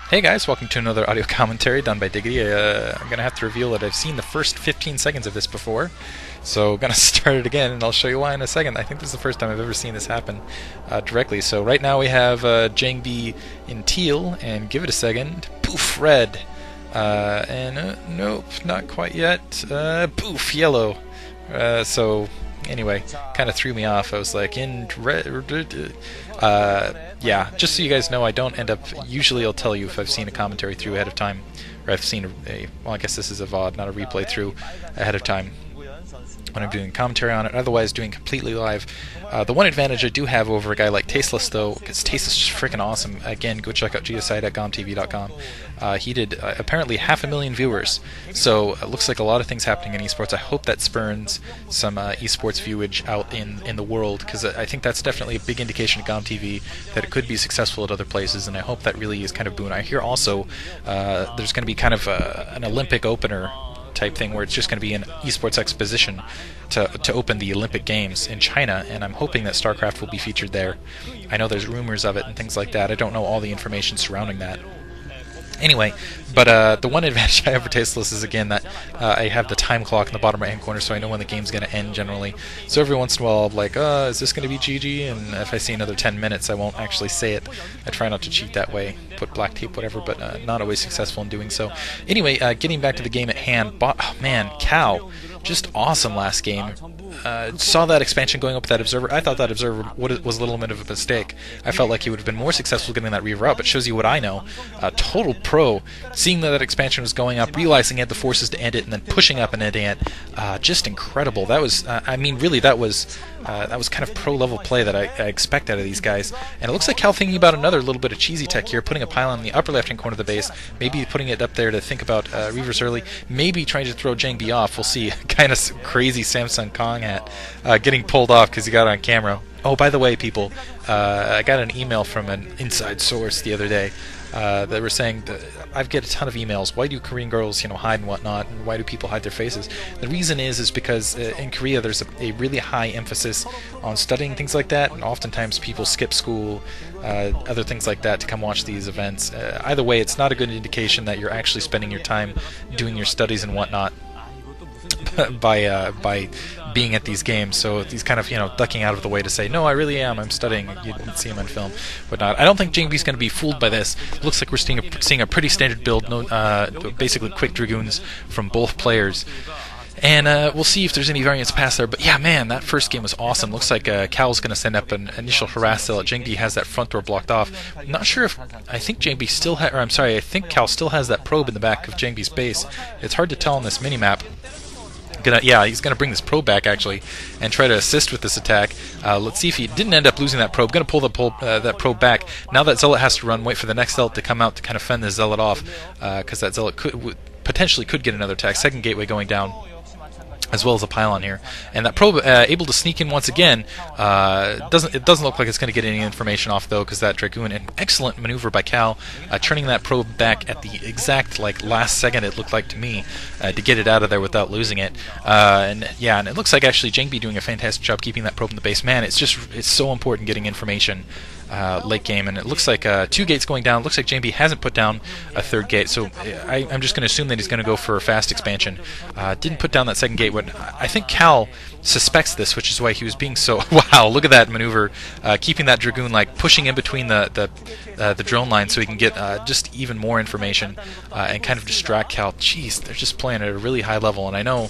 Hey guys, welcome to another audio commentary done by Diggity. I'm going to have to reveal that I've seen the first 15 seconds of this before, so I'm going to start it again and I'll show you why in a second. I think this is the first time I've ever seen this happen directly. So right now we have Jangbi in teal, and give it a second, poof, red. Nope, not quite yet, poof, yellow. So anyway, kind of threw me off. I was like, in red. Yeah, just so you guys know, I don't end up. Usually, I'll tell you if I've seen a commentary through ahead of time, or I've seen well, I guess this is a VOD, not a replay through ahead of time when I'm doing commentary on it. Otherwise, doing completely live. The one advantage I do have over a guy like Tasteless, though, because Tasteless is just freaking awesome. Again, go check out gsite.gomtv.com. He did apparently 500,000 viewers, so it looks like a lot of things happening in esports. I hope that spurns some esports viewage out in the world, because I think that's definitely a big indication to GomTV that it could be successful at other places, and I hope that really is kind of boon. I hear also there's going to be kind of an Olympic opener type thing where it's just going to be an esports exposition to open the Olympic Games in China, and I'm hoping that StarCraft will be featured there. I know there's rumors of it and things like that. I don't know all the information surrounding that. Anyway, but the one advantage I have for Tasteless is, again, that I have the time clock in the bottom right hand corner, so I know when the game's going to end generally. So every once in a while I'm like, is this going to be GG? And if I see another 10 minutes, I won't actually say it. I try not to cheat that way, put black tape, whatever, but not always successful in doing so. Anyway, getting back to the game at hand, oh man, Kal, just awesome last game. Saw that expansion going up with that Observer. I thought that Observer was a little bit of a mistake. I felt like he would have been more successful getting that Reaver out, but shows you what I know. Total pro, seeing that expansion was going up, realizing he had the forces to end it, and then pushing up and ending it. Just incredible. That was, I mean, really, that was kind of pro-level play that I expect out of these guys. And it looks like Kal thinking about another little bit of cheesy tech here, putting a pylon in the upper left-hand corner of the base, maybe putting it up there to think about Reavers early, maybe trying to throw Jangbi off. We'll see. Kind of crazy Samsung Kong hat getting pulled off because he got it on camera. Oh, by the way, people, I got an email from an inside source the other day. They were saying that I get a ton of emails. Why do Korean girls, hide and whatnot? And why do people hide their faces? The reason is because in Korea there's a really high emphasis on studying things like that, and oftentimes people skip school, other things like that, to come watch these events. Either way, it's not a good indication that you're actually spending your time doing your studies and whatnot by being at these games. So he's kind of ducking out of the way to say, no, I really am, I'm studying. You didn't see him on film, whatnot. I don't think Jangbi's going to be fooled by this. It looks like we're seeing a pretty standard build, basically quick dragoons from both players. And we'll see if there's any variance past there. But yeah, man, that first game was awesome. Looks like Kal's going to send up an initial harass cell. Jangbi has that front door blocked off. I'm not sure if... I think Jangbi still I think Kal still has that probe in the back of Jangbi's base. It's hard to tell on this minimap. Yeah, he's going to bring this probe back, actually, and try to assist with this attack. Let's see if he didn't end up losing that probe. Going to pull that probe back. Now that Zealot has to run, wait for the next Zealot to come out to kind of fend the Zealot off, because that Zealot potentially could get another attack. Second gateway going down, as well as a pylon here, and that probe able to sneak in once again. It doesn't look like it's going to get any information off, though, because that Dragoon, an excellent maneuver by Kal, turning that probe back at the exact last second, it looked like to me, to get it out of there without losing it. And it looks like actually Jangbi doing a fantastic job keeping that probe in the base. Man, it's so important getting information late game, and it looks like 2 gates going down. It looks like Jangbi hasn't put down a 3rd gate, so I'm just going to assume that he's going to go for a fast expansion. Didn't put down that 2nd gate. I think Kal suspects this, which is why he was being so... Wow, look at that maneuver, keeping that Dragoon pushing in between the drone line so he can get just even more information and kind of distract Kal. Jeez, they're just playing at a really high level, and I know,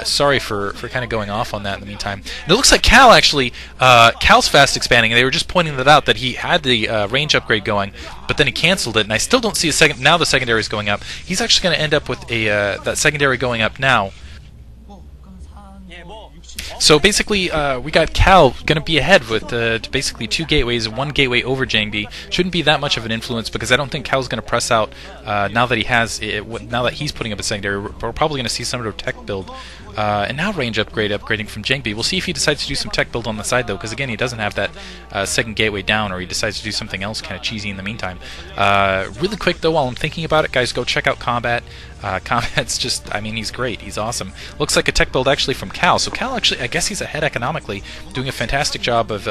sorry for kind of going off on that in the meantime. And it looks like Kal actually, Kal's fast expanding, and they were just pointing that out, that he had the range upgrade going, but then he canceled it, and I still don't see a second. Now the secondary is going up. He's actually going to end up with that secondary going up now. So basically, we got Kal going to be ahead with basically 2 gateways, 1 gateway over Jangbi. Shouldn't be that much of an influence, because I don't think Kal's going to press out now that he has now that he's putting up a secondary. We're probably going to see some sort of tech build And now range upgrading from Jangbi. We'll see if he decides to do some tech build on the side, though, because, again, he doesn't have that second gateway down, or he decides to do something else kind of cheesy in the meantime. Really quick, though, while I'm thinking about it, guys, go check out Combat. Combat's just, I mean, he's great. He's awesome. Looks like a tech build actually from Kal. So Kal actually, I guess he's ahead economically, doing a fantastic job of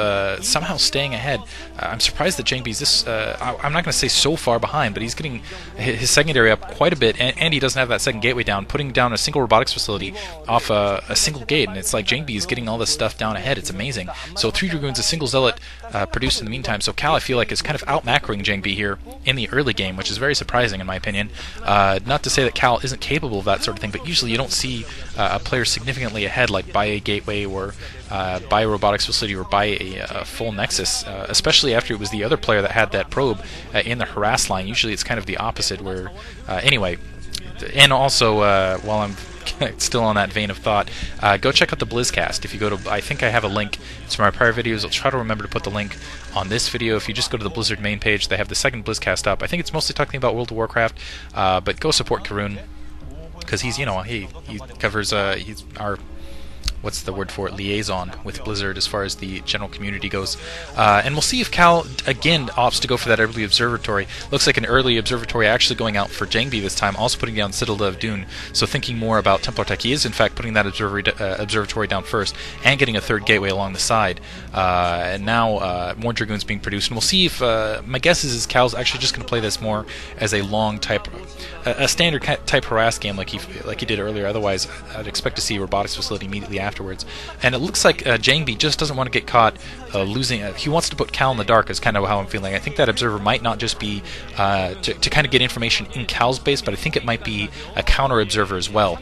somehow staying ahead. I'm surprised that Jangbi's this, I'm not going to say so far behind, but he's getting his secondary up quite a bit, and he doesn't have that second gateway down, putting down a single robotics facility off a single gate, and it's like Jangbi is getting all this stuff down ahead. It's amazing. So 3 Dragoons, a single Zealot produced in the meantime. So Kal, I feel like, is kind of out-macroing Jangbi here in the early game, which is very surprising in my opinion. Not to say that Kal isn't capable of that sort of thing, but usually you don't see a player significantly ahead, like by a gateway or by a robotics facility or by a full nexus, especially after it was the other player that had that probe in the harass line. Usually it's kind of the opposite, where anyway. And also, while I'm still on that vein of thought, go check out the BlizzCast. If you go to, I think I have a link to my prior videos. I'll try to remember to put the link on this video. If you just go to the Blizzard main page, they have the second BlizzCast up. I think it's mostly talking about World of Warcraft, but go support Karun, because he's, you know, he covers, he's our, what's the word for it, liaison with Blizzard as far as the general community goes. And we'll see if Kal, again, opts to go for that early observatory. Looks like an early observatory actually going out for Jangbi this time, also putting down Citadel of Dune. So thinking more about Templar Tech. He is, in fact, putting that observatory down first and getting a third gateway along the side. And now more Dragoons being produced. And we'll see if, my guess is Kal's actually just going to play this more as a long type, a standard type harass game like he did earlier. Otherwise, I'd expect to see a robotics facility immediately afterwards. And it looks like Jangbi just doesn't want to get caught losing. He wants to put Kal in the dark, is kind of how I'm feeling. I think that observer might not just be to kind of get information in Kal's base, but I think it might be a counter observer as well.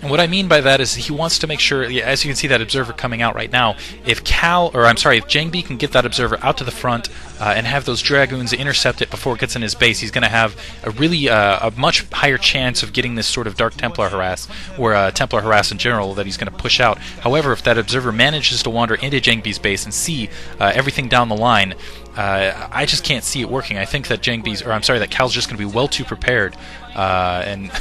And what I mean by that is he wants to make sure, as you can see that observer coming out right now, if Jangbi can get that observer out to the front and have those Dragoons intercept it before it gets in his base, he's going to have a really a much higher chance of getting this sort of Dark Templar harass, or Templar harass in general, that he's going to push out. However, if that observer manages to wander into Jangbi's base and see everything down the line, I just can't see it working. I think that that Kal's just going to be well too prepared. And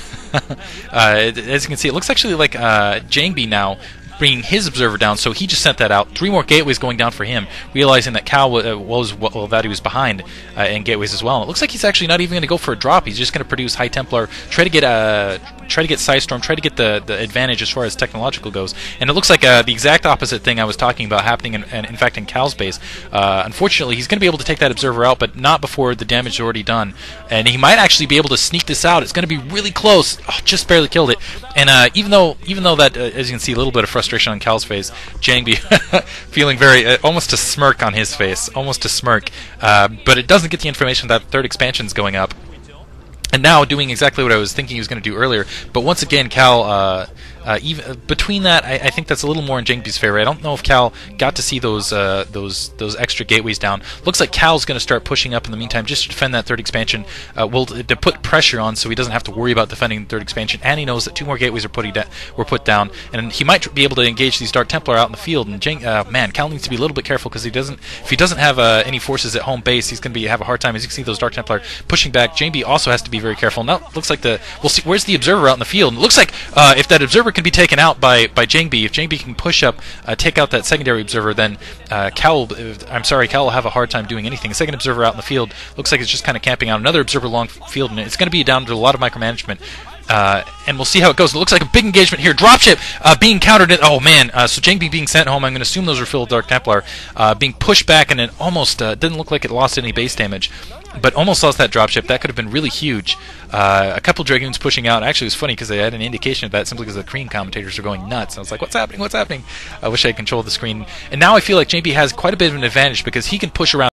as you can see, it looks actually like Jangbi now bringing his observer down, so he just sent that out. 3 more gateways going down for him, realizing that Kal that he was behind in gateways as well. And it looks like he's actually not even going to go for a drop. He's just going to produce High Templar, try to get Sidestorm, try to get the advantage as far as technological goes. And it looks like the exact opposite thing I was talking about happening in fact in Kal's base. Unfortunately, he's going to be able to take that observer out, but not before the damage is already done. And he might actually be able to sneak this out. It's going to be really close. Oh, just barely killed it. And even though that, as you can see, a little bit of frustration on Kal's face, Jangbi feeling very, almost a smirk on his face, almost a smirk. But it doesn't get the information that third expansion's going up. And now doing exactly what I was thinking he was going to do earlier. But once again, Kal, even between that, I think that's a little more in Jangbi's favor. I don't know if Kal got to see those extra gateways down. Looks like Kal's going to start pushing up in the meantime just to defend that third expansion. To put pressure on, so he doesn't have to worry about defending the third expansion. And he knows that 2 more gateways were put down, and he might be able to engage these Dark Templar out in the field. And man, Kal needs to be a little bit careful, because if he doesn't have any forces at home base, he's going to have a hard time. As you can see, those Dark Templar pushing back. Jangbi also has to be very careful. Now looks like we'll see. Where's the observer out in the field? And it looks like if that observer can be taken out by Jangbi, if Jangbi can push up, take out that secondary observer, then Kal will have a hard time doing anything. The second observer out in the field looks like it's just kind of camping out. Another observer along field, and it's going to be down to a lot of micromanagement. And we'll see how it goes. It looks like a big engagement here. Dropship being countered. Oh man! So Jangbi being sent home. I'm going to assume those were filled Dark Templar. Being pushed back, and it almost didn't look like it lost any base damage, but almost lost that dropship. That could have been really huge. A couple Dragoons pushing out. Actually, it was funny because they had an indication of that simply because the Korean commentators were going nuts. And I was like, "What's happening? What's happening?" I wish I had controlled the screen. And now I feel like Jangbi has quite a bit of an advantage because he can push around